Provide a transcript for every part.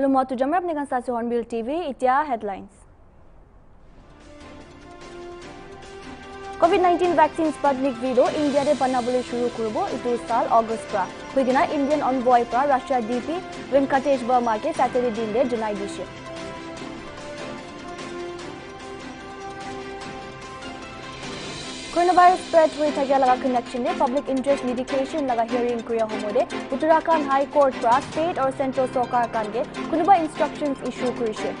Hello, Matu Jamrap Nikan Sasi Hornbill TV. Itia headlines. COVID-19 vaccine Sputnik V India de banabole shuru kurbo itu sal August pra. Huigina Indian envoy pra Russia DP Venkatesh Verma ke Saturday din de janai dishe. Coronavirus spread hui thagya laga connection de public interest litigation laga hearing kriya homode Uttarakhand High Court pra state or central sarkar kange kunuba instructions issue kurishe.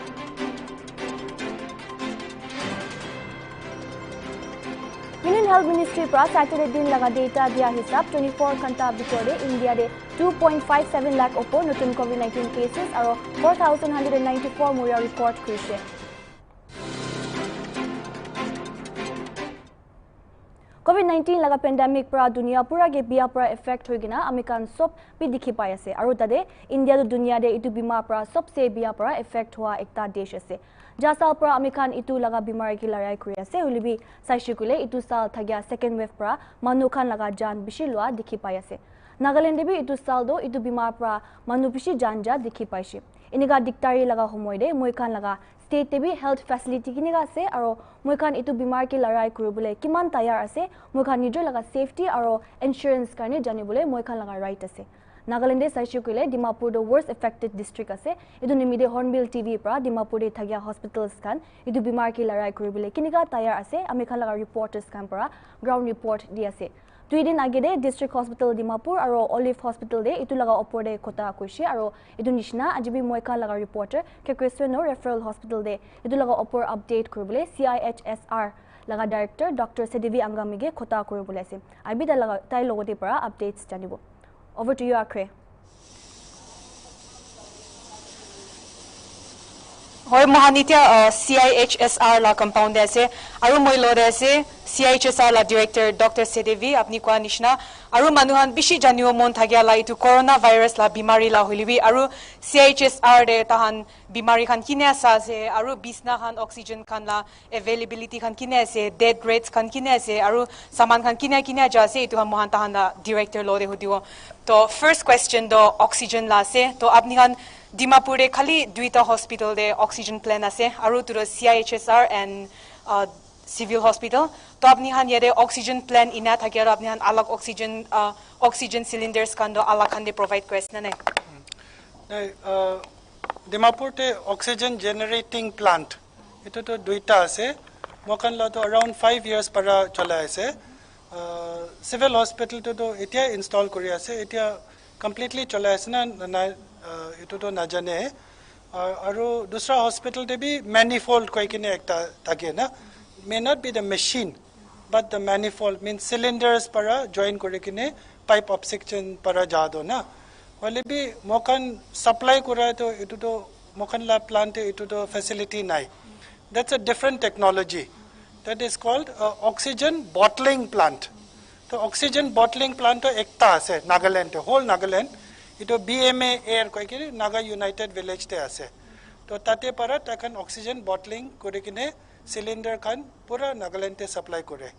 Union Health Ministry pra Saturday din laga data dia hisab 24 घंटा bitore India de 2.57 lakh opor notun COVID-19 cases aro 4194 muria report kurishe. COVID-19 laga pandemic pra dunia pura ge bia pra effect hoigina amikan sob bi dikhi pai ase aru tade India do dunia de itu bimar pra sobse bia pra effect hua ekta desh ase jasal pra amikan itu laga bimar ki larai kuri ase hulibi saishikule itu sal thagya second wave pra manu khan laga jan bishi lwa dikhi pai ase Nagaland de bi itu sal do itu bimar pra manu bishi jan ja dikhi paise iniga diktari laga homoy de moi khan laga state tebi health facility kini ga ase aro moi khan itu bimar ki larai kuribole kiman tayar ase moi khan nijor laga safety aro insurance karne janibole moi khan laga right ase Nagaland de saishikule Dimapur the worst affected district ase idu nimide Hornbill TV pra Dimapur de thagya hospitals kan idu bimar ki larai kuribole kini ga tayar ase ami khan laga reporters kan pra ground report di ase 2 din age de district hospital Dimapur aro Olive hospital de itu laga opor de kota koise aro idu nishna ajibi moi khan laga reporter ke question no referral hospital de itu laga opor update kuribole CIHSR laga director Dr. Sedevi Angamige kota kuribole ase abi da laga tai logote para updates janibo over to you Akre Hoy mohanitia CIHSR la compound ase aru moi lode ase CIHSR la director Dr. Sedevi apni kwa nishna aru manuhan bishi janio mon thagya la itu coronavirus la bimari la holibi aru CIHSR de tahan bimari khan kine asa ase aru bisna khan oxygen khan la availability khan kine ase dead rates khan kine ase aru saman khan kine ja ase itu mohan tahan la director lode hudiwo to first question do oxygen la ase to apni khan Dimapur de khali duita hospital de oxygen plan ase aru to CIHSR and civil hospital to apni han yede oxygen plan ina thakya apni han alag oxygen cylinders kan do alag han de provide question na Dimapur te oxygen generating plant ito to duita ase mokan la to around 5 years para chala ase civil hospital to etia install kori ase etia completely chala ase na ito to na jane aru dusra hospital te bhi manifold koi kine ekta thake na may not be the machine but the manifold means cylinders para join kore kine pipe oxygen para jado na wale bhi mokan supply kora to ito to mokan la plant ito to facility nai that's a different technology that is called oxygen bottling plant to oxygen bottling plant to ekta ase Nagaland whole Nagaland ito BMA air koi kine Naga United Village te ase to tate para takan oxygen bottling kore kine cylinder kan pura Nagaland te supply kore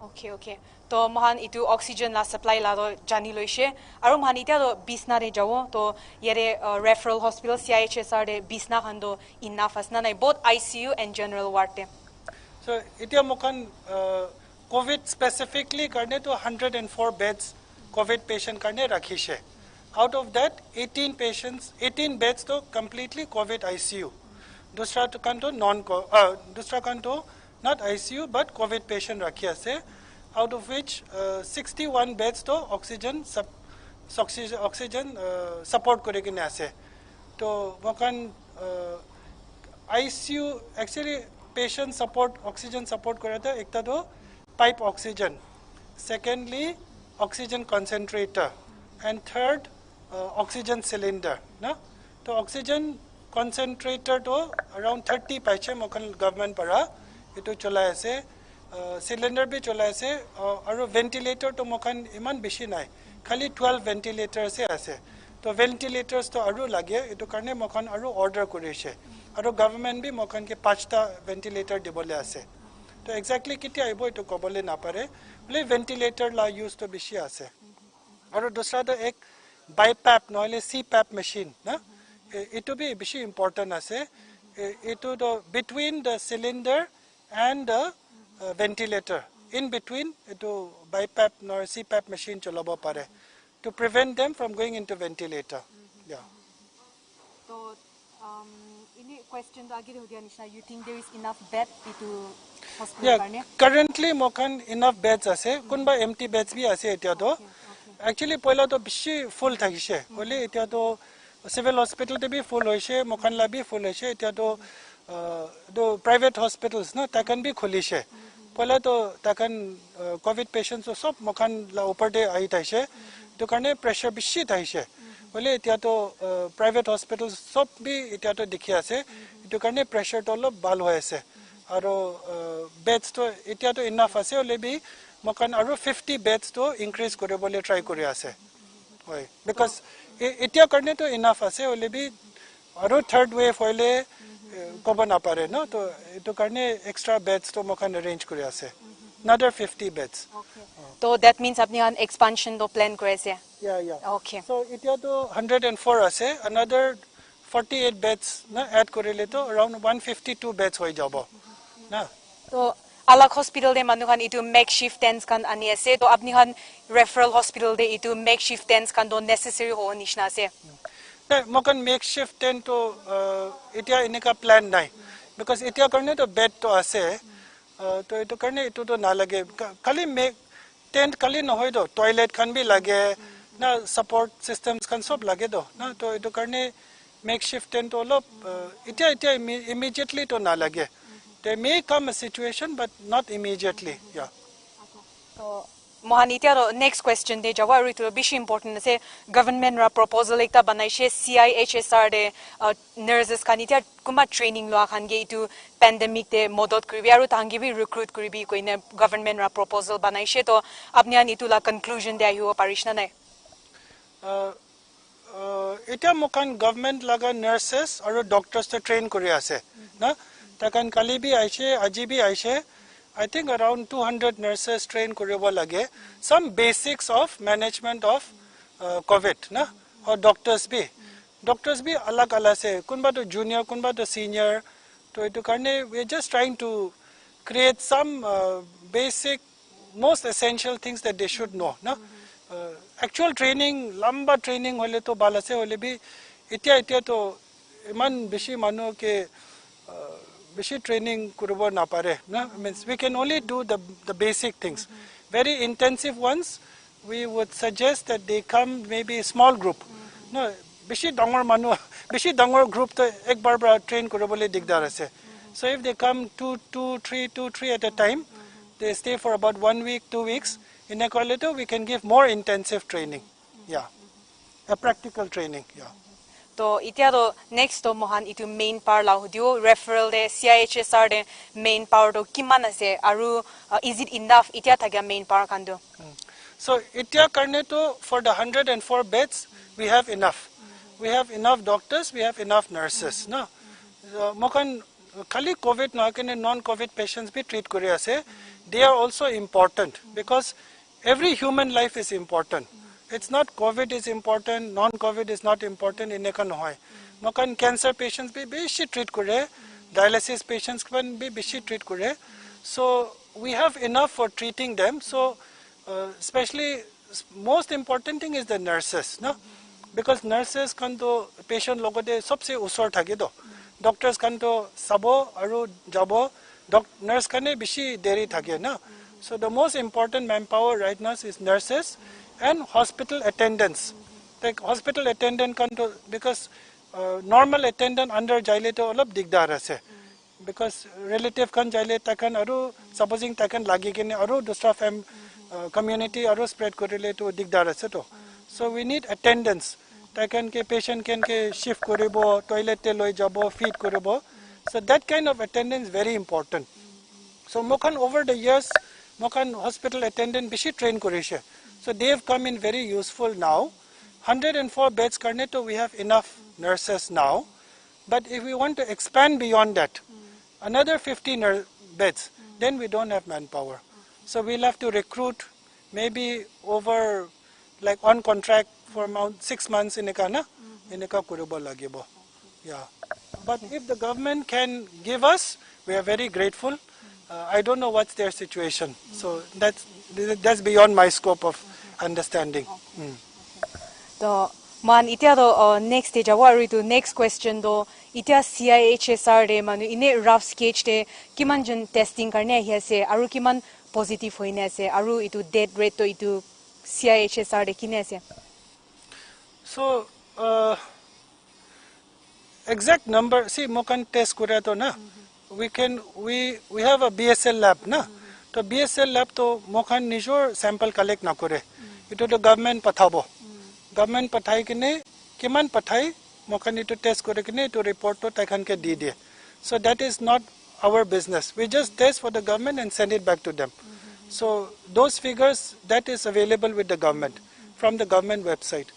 okay to mohan itu oxygen la supply la do jani loise aru mohan ita do bisna re jawo to yere referral hospital CIHSR de bisna khan do enough asna nai both ICU and general ward te so itia mokan COVID specifically karne to 104 beds COVID patient karne rakhishe out of that 18 beds to completely COVID ICU dusra to kanto dusra kanto not ICU but COVID patient rakhi ase out of which 61 beds to oxygen support kore kine ase to mokan ICU actually patient support oxygen support kore ta ekta do pipe oxygen secondly oxygen concentrator and third oxygen cylinder na to oxygen concentrator to around 30 paiche mokan government para ito cholai ase cylinder bhi cholai ase aru ventilator to mokan iman bishi nai khali 12 ventilators ase to ventilators to aru lage ito karne mokan aru order korise aru government bhi mokan ke 5ta ventilator dibole ase to exactly kiti aibo ito kobole na pare bole ventilator la use to bishi ase aru dusra to ek BiPAP noile CPAP machine na It be bishi important ase. It to between the cylinder and the ventilator. In between, to BiPAP nor CPAP machine cholabo pare to prevent them from going into ventilator. Yeah. So, any question to agi hodia nishna, you think there is enough bed into hospital? Yeah, currently mokan enough beds ase. Kunba empty beds bhi ase etia to. Actually, poila to bishi full thakishe. Only etia to civil hospital te bhi full hoishe, mokan la bhi full hoishe. Etia to do private hospitals na takan bhi khulishe. Poila to takan COVID patients so sob mokan la upar de ahi thaishe. To karne pressure bishi thaishe. Only etia to private hospitals sob bhi etia to dikhi ase. To karne pressure to lo bal hoye ase. Aro beds to etia to enough ase. Only bhi mokan aro 50 beds to increase kore bole try kore ase. Because etia karne to enough ase. Only bhi aro third wave hoile koba na pare no. To eto karne extra beds to mokan arrange kore ase. Another 50 beds. Okay. So that means apni an expansion to plan kore ase. Yeah. Okay. So etia to 104 ase. Another 48 beds na add kore le to around 152 beds hoi jabo. Na. So alag hospital de manu khan itu makeshift tents kan ani ase to apni khan referral hospital de itu makeshift tents kan do necessary ho nishna ase. No, mokan makeshift tent to etia ineka plan nai. Because etia karne to bed to ase. To eto karne eto to na lage. Kali make tent kali no hoy do. Toilet kan bhi lage. Na support systems kan sob lage do. Na to eto karne makeshift tent to lo etia immediately to na lage. There may come a situation, but not immediately. Yeah. So, Mohanitia ro next question de jawa ritu bishi important ase government ra proposal ekta banaishe CIHSR de nurses kanitia kuma training lo khan ge itu pandemic de modot kribi aru tangi bi recruit kribi koine government ra proposal banaishe to apni an itu la conclusion de ayu parishna nai. Eta mokan government laga nurses aru doctors to train kori ase. Na takan kali bi aise aji bi aise. I think around 200 nurses train koribo lage. Some basics of management of COVID na or doctors bi alag alag se. Kunba to junior, kunba to senior. To itu karne we are just trying to create some basic, most essential things that they should know. Na actual training, lamba training hole to bala se hole bi itia to iman bishi manu ke bishi training kuribo na pare. No? Means we can only do the basic things. Very intensive ones, we would suggest that they come maybe a small group. No, bishi dangor manu, bishi dangor group to ek bar train kuribo le digdar ase. So if they come two, three at a time, they stay for about 1 week, 2 weeks. In a quality, we can give more intensive training. Yeah, a practical training. Yeah. To itia do next to mohan itu main power la hudio referral de CIHSR de main power to kiman ase aru is it enough itia thaga main power kan do. So itia karne to for the 104 beds we have enough. We have enough doctors, we have enough nurses. No, mokan khali COVID na kene non COVID patients be treat kori ase. They are also important because every human life is important. It's not COVID is important, non-COVID is not important, ineka nohoy. Mokan cancer patients be bishi treat kore, dialysis patients can be bishi treat kore. So we have enough for treating them. So especially most important thing is the nurses, no? Because nurses can to patient logote sabse usor thake do. Doctors can to sabo aru jabo, nurse kane bishi deri thake na. So the most important manpower right now is nurses and hospital attendants. Like hospital attendant can to, because normal attendant under jaile to olap digdar ase. Because relative kan jaile takan aru supposing takan lagi kene aru dusra community aru spread korile to digdar ase to. So we need attendants. Takan ke patient can ke shift koribo, toilet te loi jabo, feed koribo. So that kind of attendance is very important. So mokan over the years, mokan hospital attendant bishi train korishe. So they have come in very useful now. 104 beds karne to we have enough nurses now. But if we want to expand beyond that, another 50 beds, then we don't have manpower. So we'll have to recruit maybe over like on contract for about 6 months ineka kuribo lagibo. Yeah. But if the government can give us, we are very grateful. I don't know what's their situation. So that's beyond my scope of understanding. The man itia do next stage awaru to next question do itia CIHSR de manu ine rough sketch de kiman jan testing karne hi ase aru kiman positive hoine ase aru itu death rate to itu CIHSR de kine ase. So exact number, see mokan test kura to na, we have a BSL lab na, to BSL lab to mokan nijor sample collect na kore, ito to government pathabo, government pathai kine kiman pathai mokan ito test kore kine ito report to taikhan ke di diye. So that is not our business, we just test for the government and send it back to them. So those figures, that is available with the government, from the government website.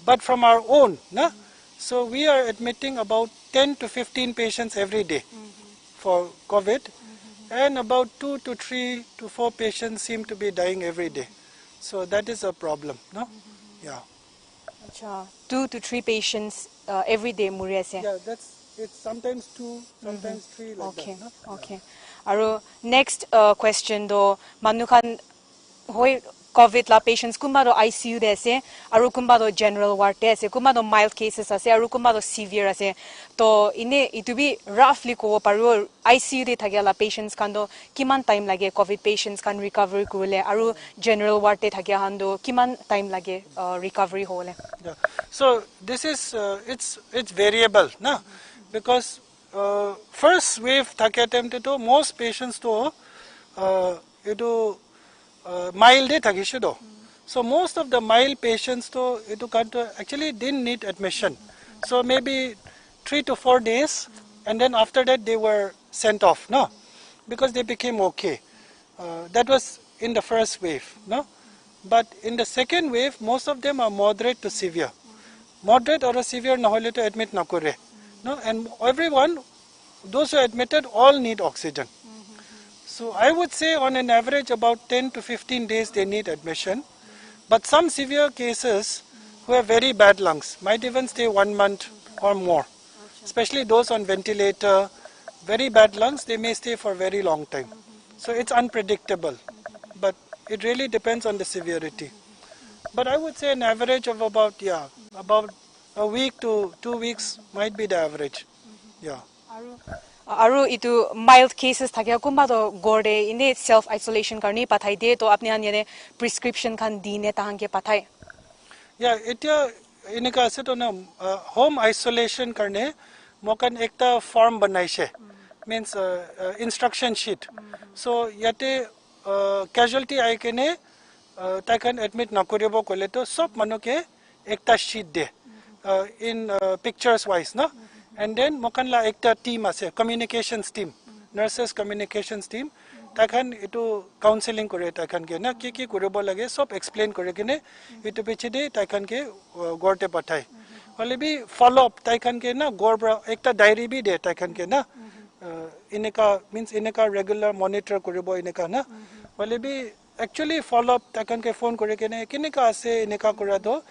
But from our own, na? So we are admitting about 10 to 15 patients every day for COVID, and about 2 to 3 to 4 patients seem to be dying every day. So that is a problem, no? Yeah. Acha 2 to 3 patients every day muri ase. Yeah, it's sometimes 2, sometimes 3 like Okay. that. No? Okay. Aru next question do manu khan hoi COVID la patients kumba do ICU de ase aru kumba do general ward de ase kumba do mild cases ase aru kumba do severe ase to ine itu bi roughly ko paru ICU de thagya patients khan do kiman time lage COVID patients khan recovery kurule aru general ward de thagya han do kiman time lage recovery hole. Yeah. So this is it's variable, na? Because first wave thakya to most patients to itu mild thagishido. So most of the mild patients to itu actually didn't need admission. So maybe 3 to 4 days, and then after that they were sent off, no, because they became okay. That was in the first wave, no. But in the second wave, most of them are moderate to severe. Moderate or severe nahole to admit nakure, no, and everyone, those who are admitted, all need oxygen. So I would say on an average about 10 to 15 days they need admission. But some severe cases who have very bad lungs might even stay 1 month or more. Especially those on ventilator, very bad lungs, they may stay for a very long time. So it's unpredictable. But it really depends on the severity. But I would say an average of about a week to 2 weeks might be the average. Yeah. Aru itu mild cases thakya kumba do gorde ine self isolation karni pathai de to apni han yene prescription khan dine tahang ke pathai. Yeah, etya inika ase to na home isolation karne mokan ekta form banaise, means instruction sheet. So yate casualty ai kene ta kan admit nakoribo kole to sob manuke ekta sheet de in pictures wise, no. And then mokanla ekta team ase, communications team, nurses communications team, takhan itu counseling kore takhan ke na ki koribo lage sob explain kore kene itu pichide takhan ke gorte pathai. Hole bi follow up takhan ke na gorbra ekta diary bi de takhan ke na ineka means ineka regular monitor koribo ineka na. Hole bi actually follow up takhan ke phone kore kene kineka ase ineka kora do,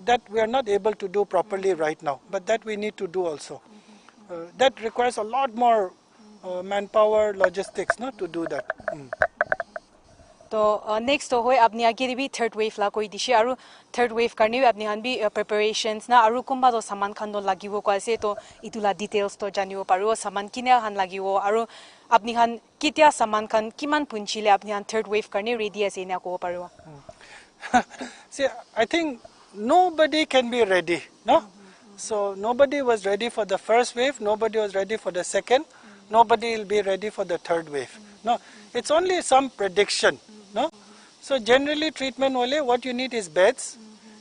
that we are not able to do properly right now, but that we need to do also. That requires a lot more manpower, logistics, no, to do that. So next to hoy apni agi bi third wave la koi dishi aru third wave karni apni han bi preparations na aru kumba do saman khan do lagiwo ko ase to itula details to janiwo paru saman kine han lagiwo aru apni han kitya saman khan kiman punchile apni han third wave karni ready ase na ko paru. See, I think nobody can be ready, no? So nobody was ready for the first wave, nobody was ready for the second, nobody will be ready for the third wave. No, it's only some prediction, no? So generally treatment only, what you need is beds,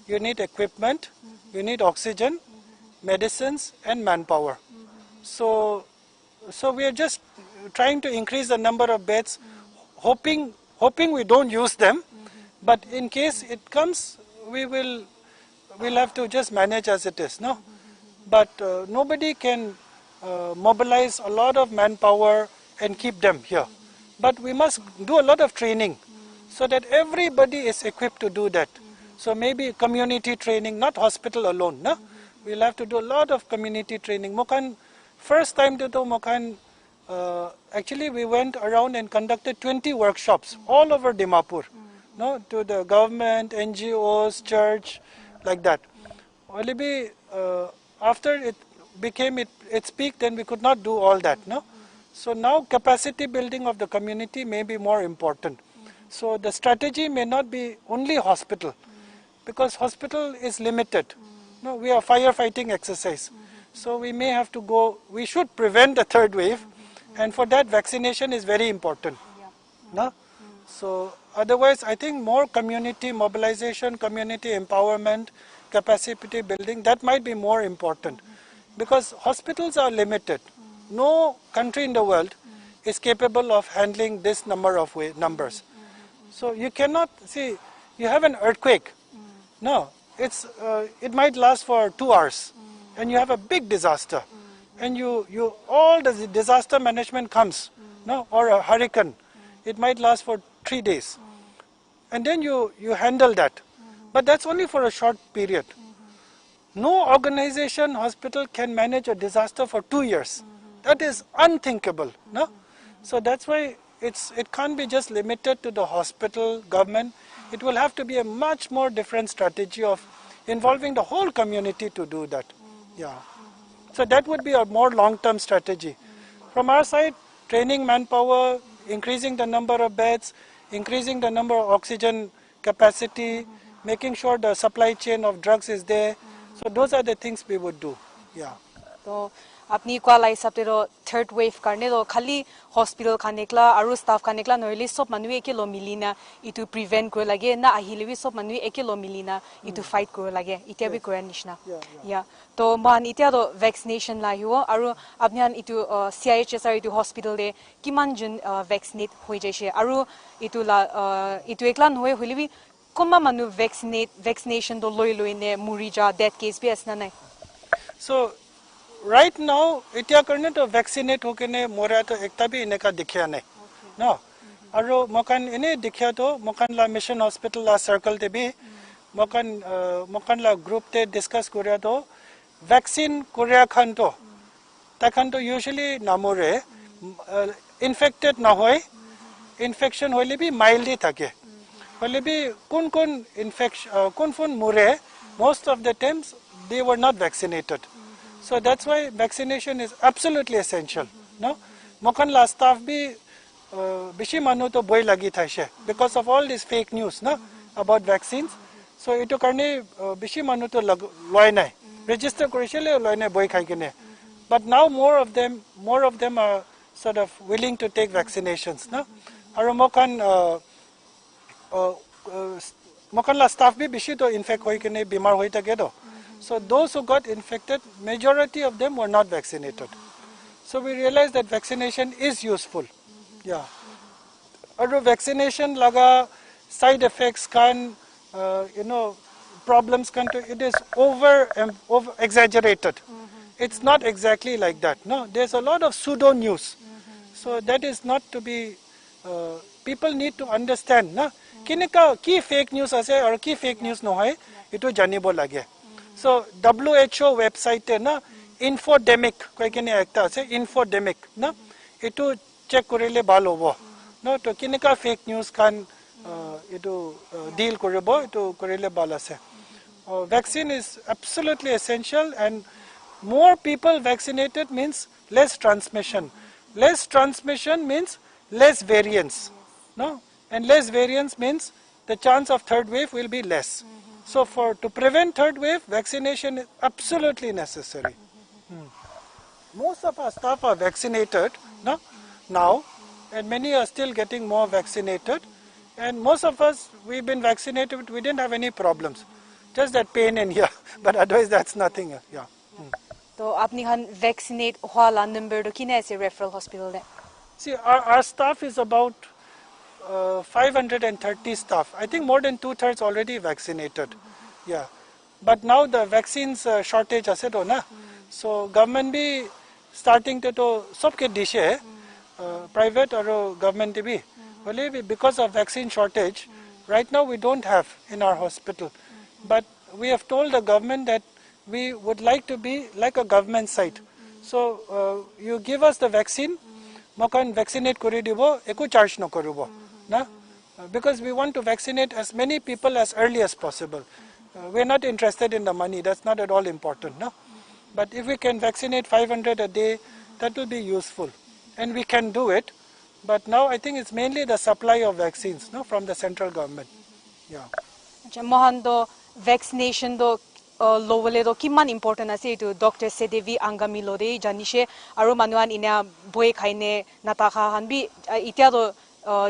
you need equipment, you need oxygen, medicines and manpower. So we are just trying to increase the number of beds, hoping we don't use them, but in case it comes, we'll have to just manage as it is, no? But nobody can mobilize a lot of manpower and keep them here. But we must do a lot of training so that everybody is equipped to do that. So maybe community training, not hospital alone, no? we'll have to do a lot of community training. Mokan, first time to do Mokan, actually we went around and conducted 20 workshops all over Dimapur, no, to the government, NGOs, church, like that. Only be, after it became its peak, then we could not do all that, no. So now capacity building of the community may be more important. So the strategy may not be only hospital, because hospital is limited. No, we are firefighting exercise. So we may have to go, we should prevent the third wave, and for that vaccination is very important. No? So otherwise I think more community mobilization, community empowerment, capacity building, that might be more important. Because hospitals are limited. No country in the world is capable of handling this number of numbers. So you cannot, see, you have an earthquake. No, it might last for 2 hours and you have a big disaster. And all the disaster management comes, no, or a hurricane. It might last for 3 days. And then you handle that. But that's only for a short period. No organization, hospital can manage a disaster for 2 years. That is unthinkable, no? So that's why it can't be just limited to the hospital, government. It will have to be a much more different strategy of involving the whole community to do that. Yeah. So that would be a more long-term strategy. From our side, training manpower, increasing the number of beds, increasing the number of oxygen capacity, making sure the supply chain of drugs is there. So those are the things we would do. Yeah. So apni kwa lai saptero third wave karne lo khali hospital khanekla aru staff khanekla noili sob manu ekelo milina itu prevent kor lage na ahilewi sob manu ekelo milina itu fight kor lage itia bi kor nishna ya to man itia do vaccination la hiwo aru apnian itu CIHSR itu hospital de kiman jun vaccinate hoi jaise aru itu la itu eklan hoye hulewi koma manu vaccination do loi ne murija that case bi asna nai. So right now, इतिया करने तो vaccinate होके ने मोरा तो एकता भी इन्हें का दिखया नहीं, no. और मकान इन्हें दिखया तो मकान ला mission hospital ला circle ते भी मकान ला group ते discuss करें तो vaccine करें खान तो usually नामोरे infected ना होए, infection होले भी mildly थके, होले भी कौन infection कौन मुरे, most of the times they were not vaccinated. So that's why vaccination is absolutely essential. No, mokan la staff bhi bishi manu to boy lagi thaise because of all this fake news, no, about vaccines. So ito karne bishi manu to loi nai register korishele loi nai boy khai kine. But now more of them are sort of willing to take vaccinations. No, aro mokan la staff bhi bishi to infect hoi kine bimar hoi take do. So those who got infected, majority of them were not vaccinated. So we realized that vaccination is useful. Yeah. Other vaccination laga side effects can, problems can, it is over exaggerated. It's not exactly like that. No, there's a lot of pseudo news. So that is not to be, people need to understand. Na, ki fake news ase or ki fake news no hai, ito janibo lage. So WHO website na infodemic koi kene ekta ase infodemic na ito check korile balo bo no to kinika fake news kan ito deal koribo ito korile bala ase. Vaccine is absolutely essential, and more people vaccinated means less transmission. Less transmission means less variance, no, and less variance means the chance of third wave will be less. So to prevent third wave, vaccination is absolutely necessary. Most of our staff are vaccinated, no, now, and many are still getting more vaccinated. And most of us, we've been vaccinated, we didn't have any problems. Just that pain in here, but otherwise that's nothing. Yeah. So, apni han vaccinate hwala number do kina ase referral hospital de? See, our staff is about 530 staff. I think more than 2/3 already vaccinated. Yeah, but now the vaccines shortage ase to na. So government bhi starting to sabke dishe private or government bhi. Because of vaccine shortage, right now we don't have in our hospital. But we have told the government that we would like to be like a government site. So you give us the vaccine, mokan vaccinate kori dibo, eku charge no korubo, na? Because we want to vaccinate as many people as early as possible. We're not interested in the money, that's not at all important, no? But if we can vaccinate 500 a day, that will be useful. And we can do it, but now I think it's mainly the supply of vaccines, no, from the central government. Yeah. Mohan do vaccination do lowole do kiman important ase to Dr. Sedevi angami lode janishe aru manuan ina boy khaine natakha hanbi itia do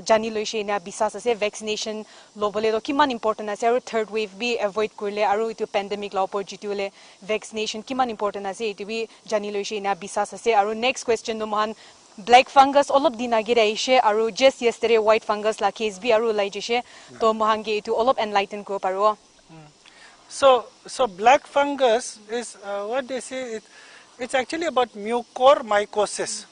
jani loise ina bisas ase vaccination lowole do kiman important ase aru third wave bi avoid kurle aru itu pandemic law por jitule vaccination kiman important ase itu bi jani loise ina bisas ase aru next question do mohan black fungus all of dina gira ishe aru just yesterday white fungus la case bi aru lai jishe to mohan ge itu all of enlighten ko paro. So black fungus is what they say. It's actually about mucormycosis.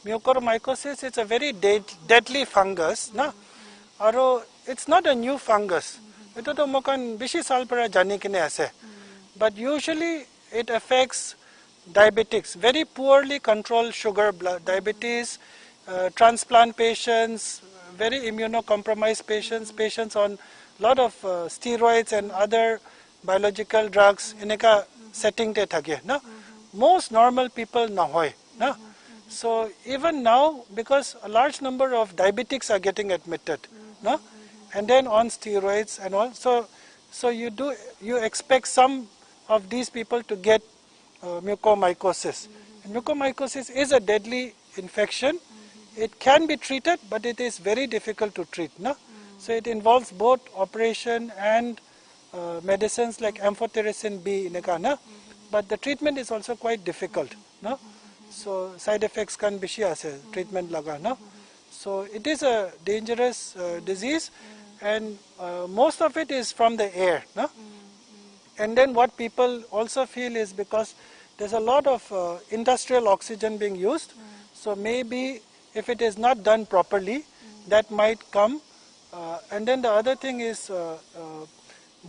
Mucormycosis is a very deadly fungus, na? Aro it's not a new fungus. Ito to mokan bishi sal para jani kine ase. But usually it affects diabetics, very poorly controlled sugar diabetes, transplant patients, very immunocompromised patients, patients on lot of steroids and other biological drugs in a setting te thake, na? Most normal people na hoy, na? So even now, because a large number of diabetics are getting admitted, na? And then on steroids and all, so you expect some of these people to get mucormycosis. And mucormycosis is a deadly infection. It can be treated, but it is very difficult to treat, na? So it involves both operation and medicines like amphotericin B, but the treatment is also quite difficult, no? So side effects can be treatment laga, no? So it is a dangerous disease, and most of it is from the air, no? And then what people also feel is because there's a lot of industrial oxygen being used, so maybe if it is not done properly, that might come. And then the other thing is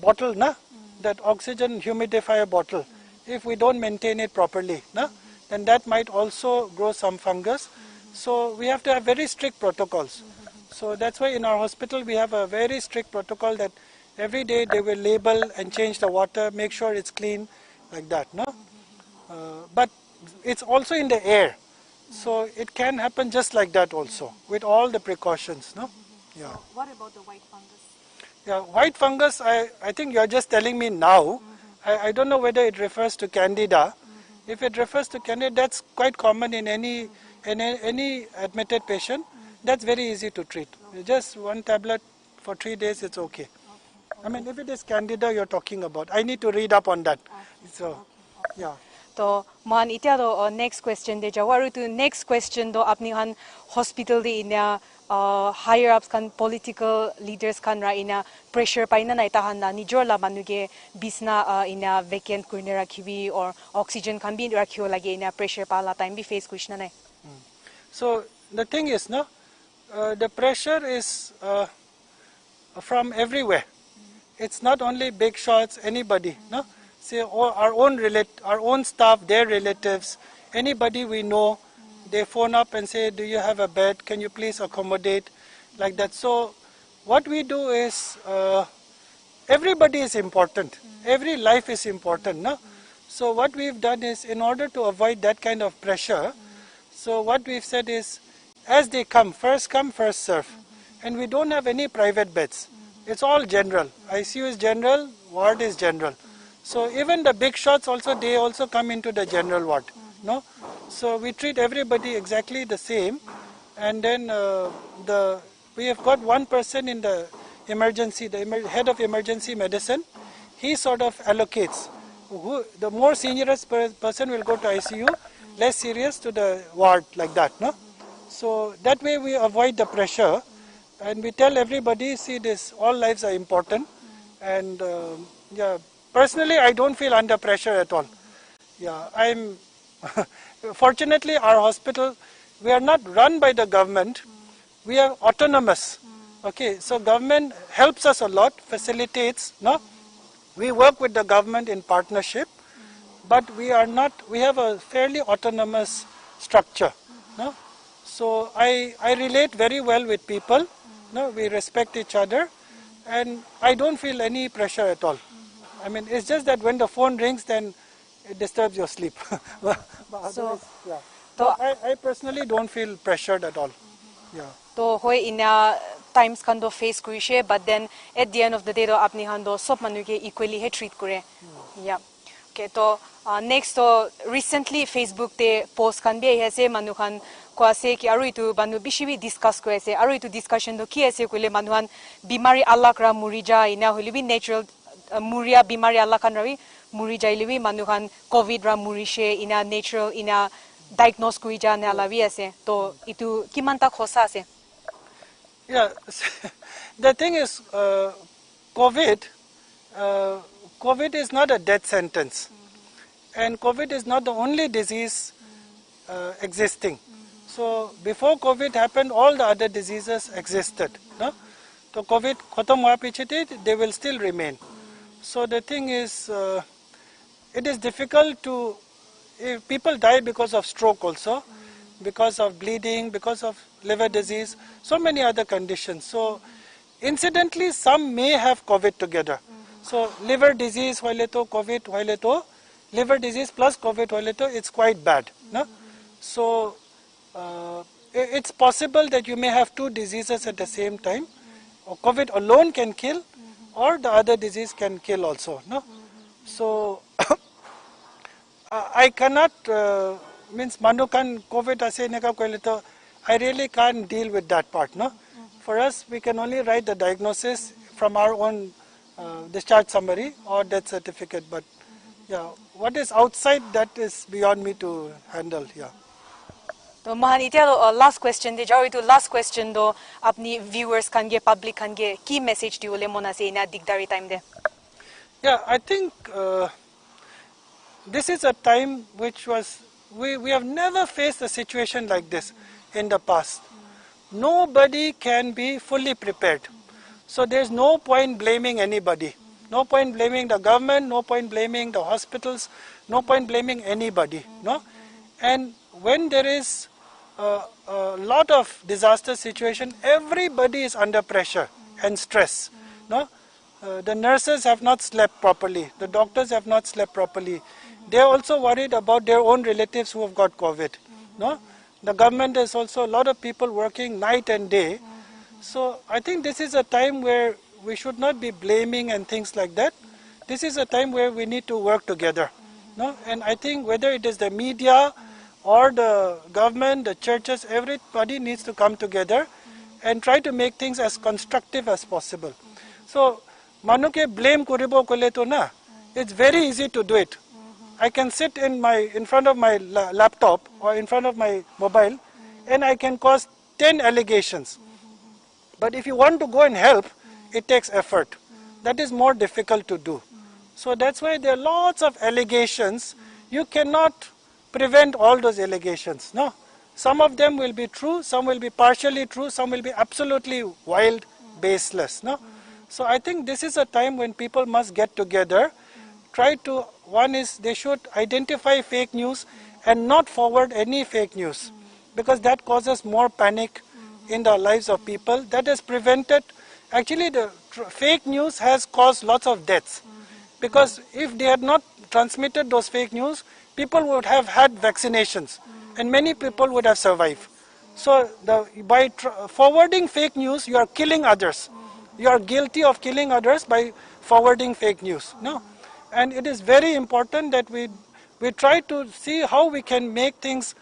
bottle, na? That oxygen humidifier bottle. If we don't maintain it properly, na? Then that might also grow some fungus. So we have to have very strict protocols. So that's why in our hospital we have a very strict protocol that every day they will label and change the water, make sure it's clean, like that, no? But it's also in the air. So it can happen just like that also, with all the precautions, no? Yeah. So what about the white fungus? Yeah, white fungus, I think you're just telling me now. I don't know whether it refers to candida. If it refers to candida, that's quite common in any admitted patient. That's very easy to treat. Just one tablet for 3 days, it's okay. I mean, if it is candida you're talking about, I need to read up on that. So, yeah. So, man, ita do next question de jawaru to next question do apni han hospital de ina higher ups kan political leaders kan ra ina pressure paina na ita han na nijor la manuge bisna ina vacant kurne rakhibi or oxygen kan bi rakhiyo lage ina pressure pala time bi face kuishna nai. So the thing is, no, the pressure is from everywhere. It's not only big shots, anybody, no. Say our own staff, their relatives, anybody we know, they phone up and say, do you have a bed? Can you please accommodate? Like that. So what we do is, everybody is important. Every life is important, no? So what we've done is, in order to avoid that kind of pressure, so what we've said is, as they come, first serve. And we don't have any private beds. It's all general. ICU is general, ward is general. So even the big shots also, they also come into the general ward, no? So we treat everybody exactly the same, and then we have got one person in the emergency, the head of emergency medicine. He sort of allocates. The more senior person will go to ICU, less serious to the ward, like that, no? So that way we avoid the pressure, and we tell everybody, see, this, all lives are important, and yeah. Personally, I don't feel under pressure at all. Yeah, I'm fortunately our hospital, we are not run by the government. We are autonomous. Okay, so government helps us a lot, facilitates. No, we work with the government in partnership. but we are not, we have a fairly autonomous structure. No? So I relate very well with people. No? We respect each other, and I don't feel any pressure at all. I mean, it's just that when the phone rings, then it disturbs your sleep. But So, yeah. so I personally don't feel pressured at all. Yeah. to hoi ina times kan do face kuishe, but then at the end of the day do apni han do sob manu ke equally he treat kure. Yeah. Okay, to next to recently Facebook te post kan be hese manu khan ko ase ki aru itu banu bishi bi discuss ko ase aru itu discussion do ki ase kule manu han bimari Allah kra murija ina holi bi natural muria bimari Allah kan rawi murija liwi manu khan covid ra murishe ina natural ina diagnose kuija na lawi ase to itu kimanta khosa ase. Yeah, the thing is, COVID is not a death sentence, and COVID is not the only disease existing. So before COVID happened, all the other diseases existed. No? So COVID khatam hua piche they will still remain. So the thing is, it is difficult to, if people die because of stroke also, because of bleeding, because of liver disease, so many other conditions. So incidentally, some may have COVID together. So liver disease hoile to COVID hoile to, liver disease plus COVID hoile to, it's quite bad. No? So it's possible that you may have two diseases at the same time. Or COVID alone can kill, or the other disease can kill also. No? So I cannot, means Manukan COVID ase neka koile to, I really can't deal with that part. No? For us, we can only write the diagnosis from our own discharge summary or death certificate. But yeah, what is outside that is beyond me to handle. Yeah. तो महान इतिया last question दे जाओ तो last question दो अपनी viewers खानगे public खानगे की message दियो ले मोना से इना दिगदारी time they. Yeah, I think this is a time which was, we have never faced a situation like this in the past. Nobody can be fully prepared. So there's no point blaming anybody. No point blaming the government, no point blaming the hospitals, no point blaming anybody. No? And when there is a lot of disaster situation, everybody is under pressure and stress. No? The nurses have not slept properly. The doctors have not slept properly. They are also worried about their own relatives who have got COVID. No? The government is also a lot of people working night and day. So I think this is a time where we should not be blaming and things like that. This is a time where we need to work together. No? And I think whether it is the media or the government, the churches, everybody needs to come together and try to make things as constructive as possible. So manuke blame kuribo kole to na, it's very easy to do it. I can sit in front of my laptop or in front of my mobile and I can cause 10 allegations. But if you want to go and help, it takes effort. That is more difficult to do. So that's why there are lots of allegations. You cannot prevent all those allegations. No, some of them will be true, some will be partially true, some will be absolutely wild, baseless. No, so I think this is a time when people must get together. Try to, one is they should identify fake news and not forward any fake news, because that causes more panic in the lives of people. That has prevented, actually the fake news has caused lots of deaths, because if they had not transmitted those fake news, people would have had vaccinations and many people would have survived. So by forwarding fake news, you are killing others. You are guilty of killing others by forwarding fake news. No? And it is very important that we try to see how we can make things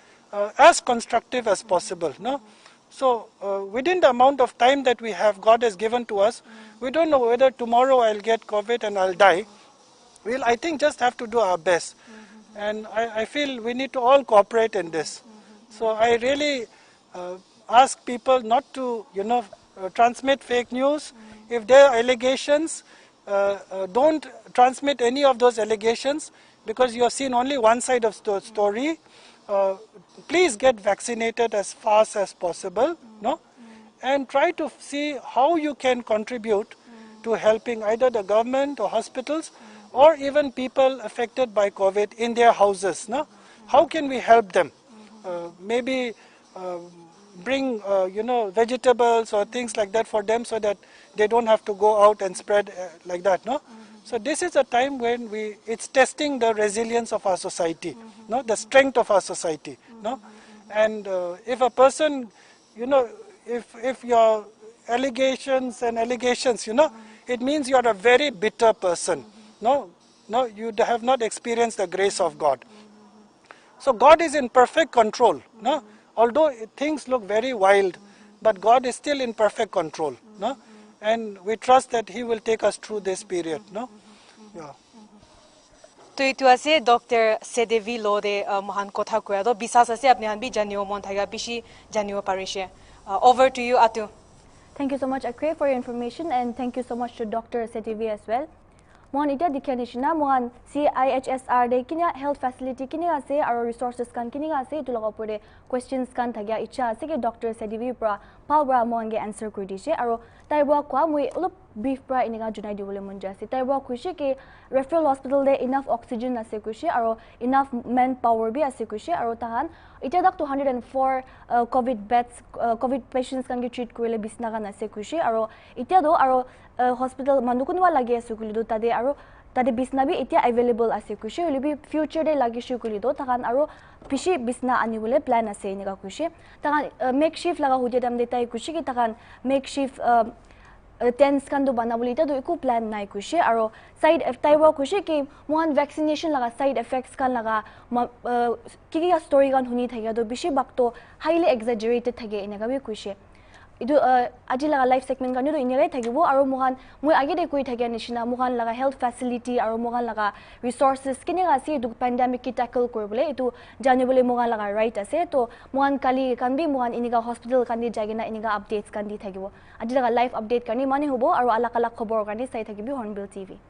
as constructive as possible. No? So within the amount of time that we have, God has given to us, we don't know whether tomorrow I'll get COVID and I'll die. We'll, I think, just have to do our best. And I feel we need to all cooperate in this. So I really ask people not to, transmit fake news. If there are allegations, don't transmit any of those allegations, because you have seen only one side of the story. Please get vaccinated as fast as possible, no? And try to see how you can contribute to helping either the government or hospitals or even people affected by COVID in their houses. No? How can we help them? Maybe bring vegetables or things like that for them so that they don't have to go out and spread like that. No? So this is a time when it's testing the resilience of our society, no, the strength of our society, no, and if a person, if your allegations, it means you are a very bitter person, no, you have not experienced the grace of God. So God is in perfect control, no, although things look very wild, but God is still in perfect control, no. And we trust that He will take us through this period, no? Yeah. To ase Dr. Sedevi Lode Mohan Kotha Kuado, Bisas ase apne han bi janio mon thaga bishi janio parishe. Over to you, Atu. Thank you so much, Akre, for your information, and thank you so much to Dr. Sedevi as well. Mohan ita dikhanishna mohan CIHSR de kinya health facility kinya ase aro resources kan kinya ase itu laga pore questions kan thagya icha ase ke Dr. Sedevi pra palbra mohan ge answer kuri dishe aro taibwa kwa moi ulop brief pra iniga junai dibole munja ase taibwa kushi ke referral hospital de enough oxygen ase kushi aro enough manpower bi ase kushi aro tahan ita dak 204 covid beds covid patients kan ge treat kurile bisna kan ase kushi aro ita do aro hospital manukunwa lagi ase kulido tade aro tade bisna bi itia available ase kushi ulibi future de lagi shu kulido takan aro pishi bisna ani bole plan ase ni ka kushi takan makeshift laga huje dam de tai kushi ki takan makeshift tents kan do banabuli ta do iku plan nai kushi aro side taiwa kushi ki mohan vaccination laga side effects kan laga ki story kan huni thaya do bishi bakto highly exaggerated thage inaga bi kushi idu aji laga life segment kan do inilai thagibo aro mohan moi age de koi thagya nishina mohan laga health facility aro mohan laga resources kini ga si du pandemic ki tackle korbole itu janibole mohan laga right ase to mohan kali kan bi mohan iniga hospital kan di jagina iniga updates kan di thagibo aji laga live update kan ni mani hobo aro alak alak khobor kan di sai thagibi Hornbill TV.